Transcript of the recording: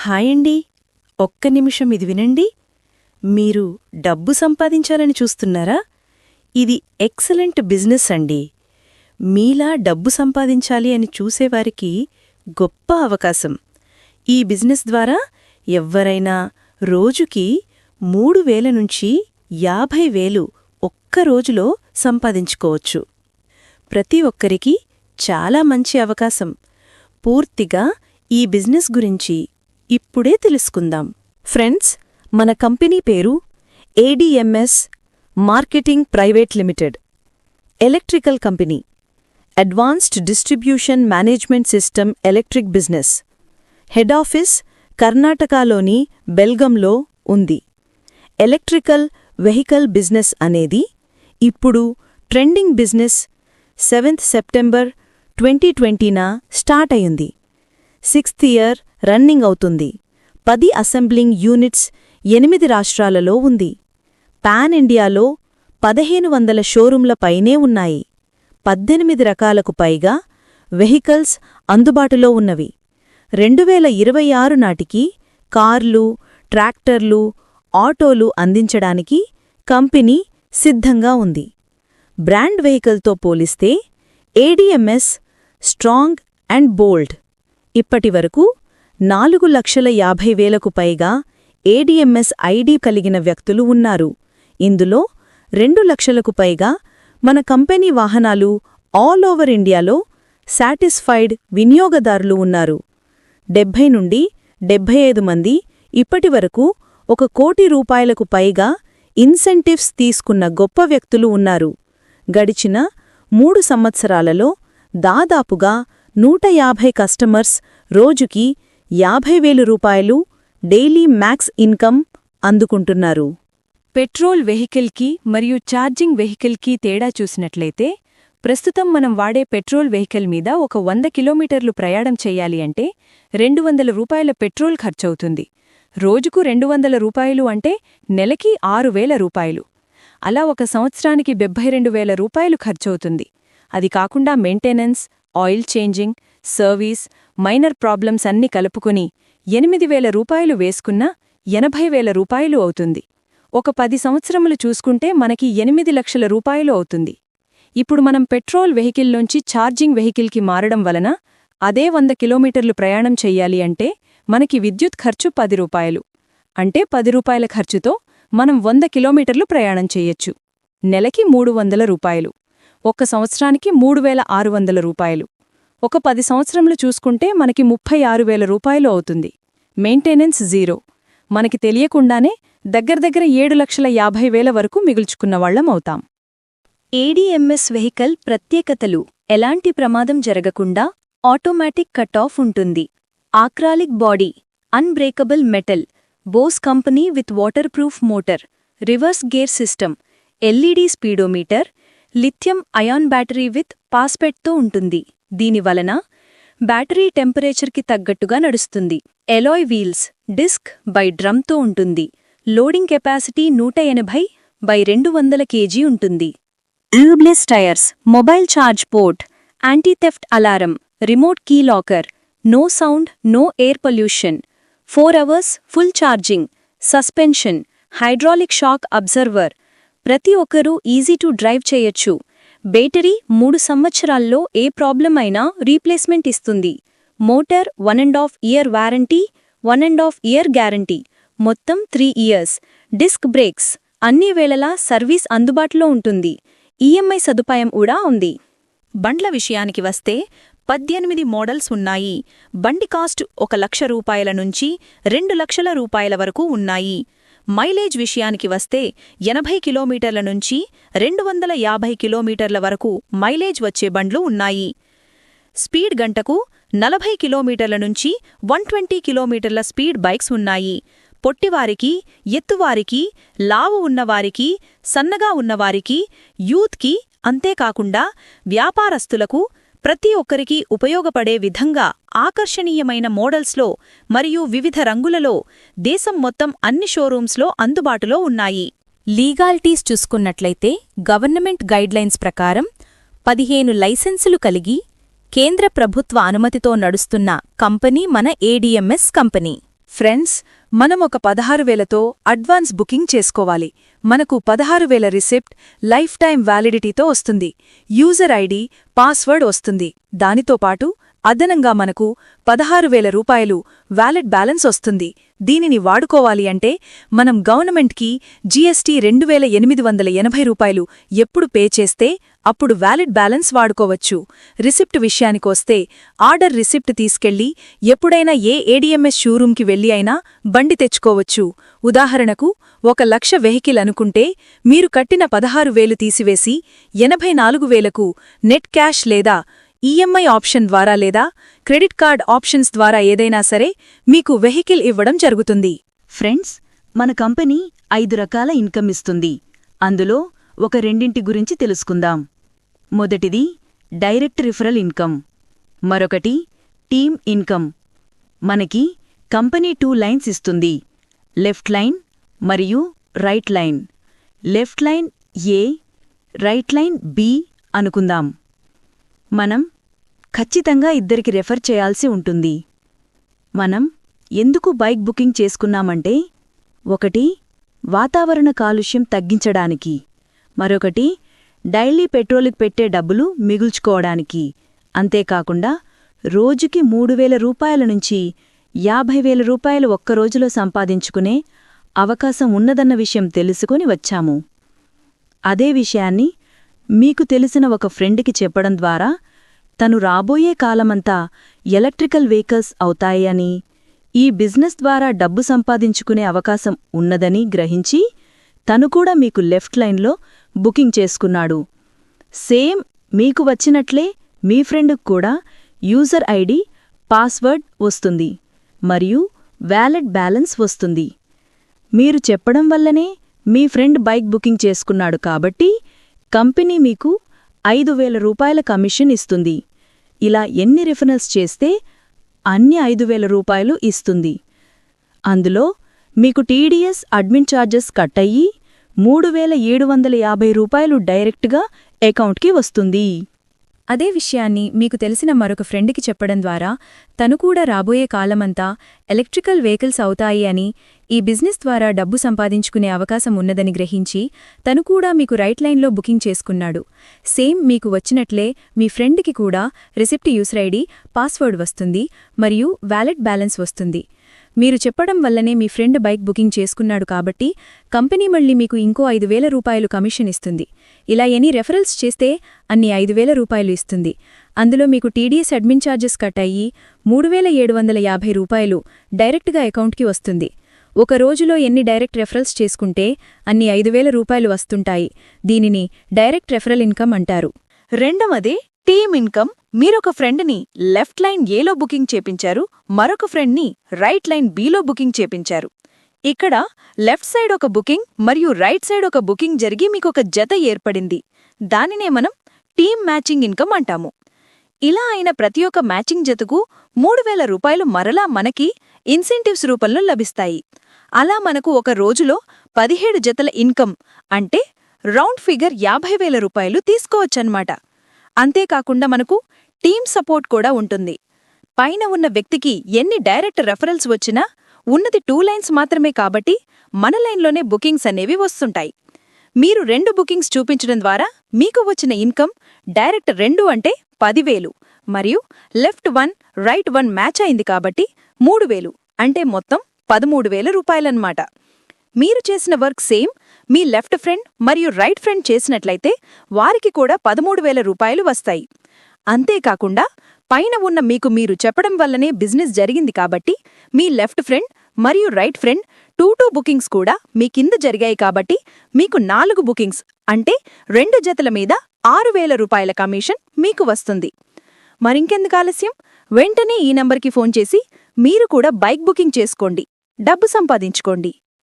Hi అండి. ఒక్క నిమిషం ఇది వినండి. మీరు డబ్బు సంపాదించాలని చూస్తున్నారా? ఇది ఎక్సలెంట్ బిజినెస్ అండి. మీలా డబ్బు సంపాదించాలి అని చూసేవారికి గొప్ప అవకాశం. ఈ బిజినెస్ ద్వారా ఎవ్వరైనా రోజుకి 3,000 నుంచి 50,000 ఒక్క రోజులో సంపాదించుకోవచ్చు. ప్రతి ఒక్కరికి చాలా మంచి అవకాశం. పూర్తిగా ఈ బిజినెస్ గురించి ఇప్పుడే తెలుసుకుందాం. ఫ్రెండ్స్, మన కంపెనీ పేరు ADMS marketing private limited. Electrical company, advanced distribution management system electric business. Head office కర్ణాటకలోని బెల్గంలో ఉంది. ఎలక్ట్రికల్ వెహికల్ బిజినెస్ అనేది ఇప్పుడు ట్రెండింగ్ బిజినెస్. 7th సెప్టెంబర్ 2020న స్టార్ట్ అయింది. 6th ఇయర్ రన్నింగ్ అవుతుంది. 10 అసెంబ్లింగ్ యూనిట్స్ 8 రాష్ట్రాలలో ఉంది. పాన్ ఇండియాలో 1,500 షోరూంల పైనే ఉన్నాయి. 18 రకాలకు పైగా వెహికల్స్ అందుబాటులో ఉన్నవి. 2026 నాటికి కార్లు, ట్రాక్టర్లు, ఆటోలు అందించడానికి కంపెనీ సిద్ధంగా ఉంది. బ్రాండ్ వెహికల్తో పోలిస్తే ADMS స్ట్రాంగ్ అండ్ బోల్డ్. ఇప్పటివరకు 4,50,000కు పైగా ADMS ఐడి కలిగిన వ్యక్తులు ఉన్నారు. ఇందులో 2 లక్షలకు పైగా మన కంపెనీ వాహనాలు ఆల్ ఓవర్ ఇండియాలో సాటిస్ఫైడ్ వినియోగదారులు ఉన్నారు. 70 నుండి 75 మంది ఇప్పటివరకు 1 కోటి రూపాయలకు పైగా ఇన్సెంటివ్స్ తీసుకున్న గొప్ప వ్యక్తులు ఉన్నారు. గడిచిన 3 సంవత్సరాలలో దాదాపుగా 150 కస్టమర్స్ రోజుకి 50,000 రూపాయలు డైలీ మ్యాక్స్ ఇన్కమ్ అందుకుంటున్నారు. పెట్రోల్ వెహికల్కి మరియు ఛార్జింగ్ వెహికల్కి తేడా చూసినట్లయితే, ప్రస్తుతం మనం వాడే పెట్రోల్ వెహికల్ మీద ఒక 100 కిలోమీటర్లు ప్రయాణం చెయ్యాలి అంటే 200 రూపాయల పెట్రోల్ ఖర్చవుతుంది. రోజుకు 200 రూపాయలు అంటే నెలకి 6,000 రూపాయలు. అలా ఒక సంవత్సరానికి 72,000 రూపాయలు ఖర్చవుతుంది. అది కాకుండా maintenance, oil changing, service, minor problems అన్ని కలుపుకుని 8,000 రూపాయలు వేసుకున్నా 80,000 రూపాయలు అవుతుంది. ఒక 10 సంవత్సరములు చూసుకుంటే మనకి 8 లక్షల రూపాయలు అవుతుంది. ఇప్పుడు మనం పెట్రోల్ వెహికల్లోంచి ఛార్జింగ్ వెహికల్కి మారడం వలన అదే 100 కిలోమీటర్లు ప్రయాణం చెయ్యాలి అంటే మనకి విద్యుత్ ఖర్చు 10 రూపాయలు. అంటే 10 రూపాయల ఖర్చుతో మనం 100 కిలోమీటర్లు ప్రయాణం చెయ్యొచ్చు. నెలకి 300 రూపాయలు. ఒక్క సంవత్సరానికి 3,600 రూపాయలు. ఒక 10 సంవత్సరములు చూసుకుంటే మనకి 36,000 రూపాయలు అవుతుంది. Maintenance zero. మనకి తెలియకుండానే దగ్గర 7,50,000 వరకు మిగుల్చుకున్నవాళ్లం అవుతాం. ADMS వెహికల్ ప్రత్యేకతలు: ఎలాంటి ప్రమాదం జరగకుండా ఆటోమేటిక్ కట్ ఆఫ్ ఉంటుంది. Acrylic body, unbreakable metal, Bose company with water proof motor, reverse gear system, LED speedometer, lithium ion battery with పాస్పెట్తో ఉంటుంది. దీనివలన బ్యాటరీ టెంపరేచర్కి తగ్గట్టుగా నడుస్తుంది. ఎలాయ్ వీల్స్, డిస్క్ బై డ్రమ్తో ఉంటుంది. లోడింగ్ కెపాసిటీ 180/200 kg ఉంటుంది. Tubeless tyres, mobile charge port, anti theft alarm, remote key locker, no sound, no air pollution, 4 hours full charging, suspension, hydraulic shock absorber. ప్రతి ఒక్కరూ easy to drive చేయొచ్చు. Battery 3 సంవత్సరాల్లో ఏ problem అయినా replacement ఇస్తుంది. Motor 1.5 year warranty, 1.5 year guarantee, మొత్తం 3 years. Disc brakes, అన్ని వేళలా service అందుబాటులో ఉంటుంది. EMI సదుపాయం కూడా ఉంది. బండ్ల విషయానికి వస్తే 18 మోడల్స్ ఉన్నాయి. బండి కాస్ట్ 1,00,000 రూపాయల నుంచి 2,00,000 రూపాయల వరకు ఉన్నాయి. మైలేజ్ విషయానికి వస్తే 80 కిలోమీటర్ల నుంచి 250 కిలోమీటర్ల వరకు మైలేజ్ వచ్చే బండ్లు ఉన్నాయి. స్పీడ్ గంటకు 40 కిలోమీటర్ల నుంచి 120 కిలోమీటర్ల స్పీడ్ బైక్స్ ఉన్నాయి. పొట్టివారికి, ఎత్తువారికి, లావు ఉన్నవారికి, సన్నగా ఉన్నవారికి, యూత్కి, అంతేకాకుండా వ్యాపారస్తులకు ప్రతి ఒక్కరికి ఉపయోగపడే విధంగా ఆకర్షణీయమైన మోడల్స్లో మరియు వివిధ రంగులలో దేశం మొత్తం అన్ని షోరూమ్స్లో అందుబాటులో ఉన్నాయి. లీగాలిటీస్ చూసుకున్నట్లయితే గవర్నమెంట్ గైడ్లైన్స్ ప్రకారం 15 లైసెన్సులు కలిగి కేంద్ర ప్రభుత్వ అనుమతితో నడుస్తున్న కంపెనీ మన ADMS కంపెనీ. ఫ్రెండ్స్, మనం ఒక 16,000తో అడ్వాన్స్ బుకింగ్ చేసుకోవాలి. మనకు 16,000 రిసిప్ట్ లైఫ్ టైం వ్యాలిడిటీతో వస్తుంది. యూజర్ ఐడి, పాస్వర్డ్ వస్తుంది. దానితో పాటు అదనంగా మనకు 16,000 రూపాయలు వ్యాలెట్ బ్యాలెన్స్ వస్తుంది. దీనిని వాడుకోవాలి అంటే మనం గవర్నమెంట్కి జీఎస్టీ 2,880 రూపాయలు ఎప్పుడు పే చేస్తే అప్పుడు వ్యాలెట్ బ్యాలెన్స్ వాడుకోవచ్చు. రిసిప్ట్ విషయానికొస్తే ఆర్డర్ రిసిప్ట్ తీసుకెళ్లి ఎప్పుడైనా ఏ ఏడీఎంఎస్ షోరూంకి వెళ్లి అయినా బండి తెచ్చుకోవచ్చు. ఉదాహరణకు 1,00,000 వెహికల్ అనుకుంటే మీరు కట్టిన 16,000 తీసివేసి 84,000కు నెట్ క్యాష్ లేదా ఈఎంఐ ఆప్షన్ ద్వారా లేదా క్రెడిట్ కార్డ్ ఆప్షన్స్ ద్వారా ఏదైనా సరే మీకు వెహికల్ ఇవ్వడం జరుగుతుంది. ఫ్రెండ్స్, మన కంపెనీ 5 రకాల ఇన్కమ్ ఇస్తుంది. అందులో ఒక రెండింటి గురించి తెలుసుకుందాం. మొదటిది డైరెక్ట్ రిఫరల్ ఇన్కమ్, మరొకటి టీమ్ ఇన్కమ్. మనకి కంపెనీ 2 లైన్స్ ఇస్తుంది, లెఫ్ట్ లైన్ మరియు రైట్ లైన్. లెఫ్ట్ లైన్ ఏ, రైట్ లైన్ బి అనుకుందాం. మనం ఖచ్చితంగా ఇద్దరికి రెఫర్ చేయాల్సి ఉంటుంది. మనం ఎందుకు బైక్ బుకింగ్ చేసుకున్నామంటే, ఒకటి వాతావరణ కాలుష్యం తగ్గించడానికి, మరొకటి డైలీ పెట్రోలుకి పెట్టే డబ్బులు మిగుల్చుకోవడానికి. అంతేకాకుండా రోజుకి 3,000 రూపాయల నుంచి 50,000 రూపాయలు ఒక్కరోజులో సంపాదించుకునే అవకాశం ఉన్నదన్న విషయం తెలుసుకొని వచ్చాము. అదే విషయాన్ని మీకు తెలిసిన ఒక ఫ్రెండ్కి చెప్పడం ద్వారా తను రాబోయే కాలమంతా ఎలక్ట్రికల్ వెహికల్స్ అవుతాయి అని, ఈ బిజినెస్ ద్వారా డబ్బు సంపాదించుకునే అవకాశం ఉన్నదని గ్రహించి తను కూడా మీకు లెఫ్ట్ లైన్లో బుకింగ్ చేసుకున్నాడు. సేమ్ మీకు వచ్చినట్లే మీ ఫ్రెండ్కు కూడా యూజర్ ఐడి, పాస్వర్డ్ వస్తుంది మరియు వ్యాలెట్ బ్యాలెన్స్ వస్తుంది. మీరు చెప్పడం వల్లనే మీ ఫ్రెండ్ బైక్ బుకింగ్ చేసుకున్నాడు కాబట్టి కంపెనీ మీకు 5,000 రూపాయల కమిషన్ ఇస్తుంది. ఇలా ఎన్ని రిఫరల్స్ చేస్తే అన్ని 5,000 రూపాయలు ఇస్తుంది. అందులో మీకు టీడీఎస్ అడ్మిన్ ఛార్జెస్ కట్ అయ్యి 3,750 రూపాయలు డైరెక్ట్గా అకౌంట్కి వస్తుంది. అదే విషయాన్ని మీకు తెలిసిన మరొక ఫ్రెండ్కి చెప్పడం ద్వారా తను కూడా రాబోయే కాలమంతా ఎలక్ట్రికల్ వెహికల్స్ అవుతాయి అని, ఈ బిజినెస్ ద్వారా డబ్బు సంపాదించుకునే అవకాశం ఉన్నదని గ్రహించి తను కూడా మీకు రైట్ లైన్లో బుకింగ్ చేసుకున్నాడు. సేమ్ మీకు వచ్చినట్లే మీ ఫ్రెండ్కి కూడా రిసిప్ట్, యూజర్ ఐడి, పాస్వర్డ్ వస్తుంది మరియు వ్యాలెట్ బ్యాలెన్స్ వస్తుంది. మీరు చెప్పడం వల్లనే మీ ఫ్రెండ్ బైక్ బుకింగ్ చేసుకున్నాడు కాబట్టి కంపెనీ మళ్ళీ మీకు ఇంకో 5,000 రూపాయలు కమిషన్ ఇస్తుంది. ఇలా ఎన్ని రెఫరల్స్ చేస్తే అన్ని 5,000 రూపాయలు ఇస్తుంది. అందులో మీకు టీడీఎస్ అడ్మిన్ ఛార్జెస్ కట్ అయ్యి 3,750 రూపాయలు డైరెక్ట్గా అకౌంట్కి వస్తుంది. ఒక రోజులో ఎన్ని డైరెక్ట్ రెఫరల్స్ చేసుకుంటే అన్ని 5,000 రూపాయలు వస్తుంటాయి. దీనిని డైరెక్ట్ రెఫరల్ ఇన్కమ్ అంటారు. రెండవది టీమ్ ఇన్కమ్. మీరొక ఫ్రెండ్ని లెఫ్ట్ లైన్ ఏలో బుకింగ్ చేపించారు, మరొక ఫ్రెండ్ని రైట్ లైన్ బిలో బుకింగ్ చేపించారు. ఇక్కడ లెఫ్ట్ సైడ్ ఒక బుకింగ్ మరియు రైట్ సైడ్ ఒక బుకింగ్ జరిగి మీకొక జత ఏర్పడింది. దానినే మనం టీమ్ మ్యాచింగ్ ఇన్కమ్ అంటాము. ఇలా అయిన ప్రతి ఒక్క మ్యాచింగ్ జతకు 3,000 రూపాయలు మరలా మనకి ఇన్సెంటివ్స్ రూపంలో లభిస్తాయి. అలా మనకు ఒక రోజులో 17 జతల ఇన్కమ్ అంటే రౌండ్ ఫిగర్ 50,000 రూపాయలు తీసుకోవచ్చన్నమాట. అంతేకాకుండా మనకు టీమ్ సపోర్ట్ కూడా ఉంటుంది. పైన ఉన్న వ్యక్తికి ఎన్ని డైరెక్ట్ రెఫరల్స్ వచ్చినా ఉన్నది 2 లైన్స్ మాత్రమే కాబట్టి మన లైన్లోనే బుకింగ్స్ అనేవి వస్తుంటాయి. మీరు 2 బుకింగ్స్ చూపించడం ద్వారా మీకు వచ్చిన ఇన్కమ్ డైరెక్ట్ 2 అంటే 10,000 మరియు లెఫ్ట్ 1, రైట్ 1 మ్యాచ్ అయింది కాబట్టి 3,000 అంటే మొత్తం 13,000 రూపాయలన్నమాట. మీరు చేసిన వర్క్ సేమ్ మీ లెఫ్ట్ ఫ్రెండ్ మరియు రైట్ ఫ్రెండ్ చేసినట్లయితే వారికి కూడా 13,000 రూపాయలు వస్తాయి. అంతేకాకుండా పైన ఉన్న మీకు మీరు చెప్పడం వల్లనే బిజినెస్ జరిగింది కాబట్టి మీ లెఫ్ట్ ఫ్రెండ్ మరియు రైట్ ఫ్రెండ్ 2 బుకింగ్స్ కూడా మీ కింద జరిగాయి కాబట్టి మీకు 4 బుకింగ్స్ అంటే 2 జతల మీద 6,000 రూపాయల కమిషన్ మీకు వస్తుంది. మరింకెందుకు ఆలస్యం, వెంటనే ఈ నంబర్కి ఫోన్ చేసి మీరు కూడా బైక్ బుకింగ్ చేసుకోండి, డబ్బు సంపాదించుకోండి.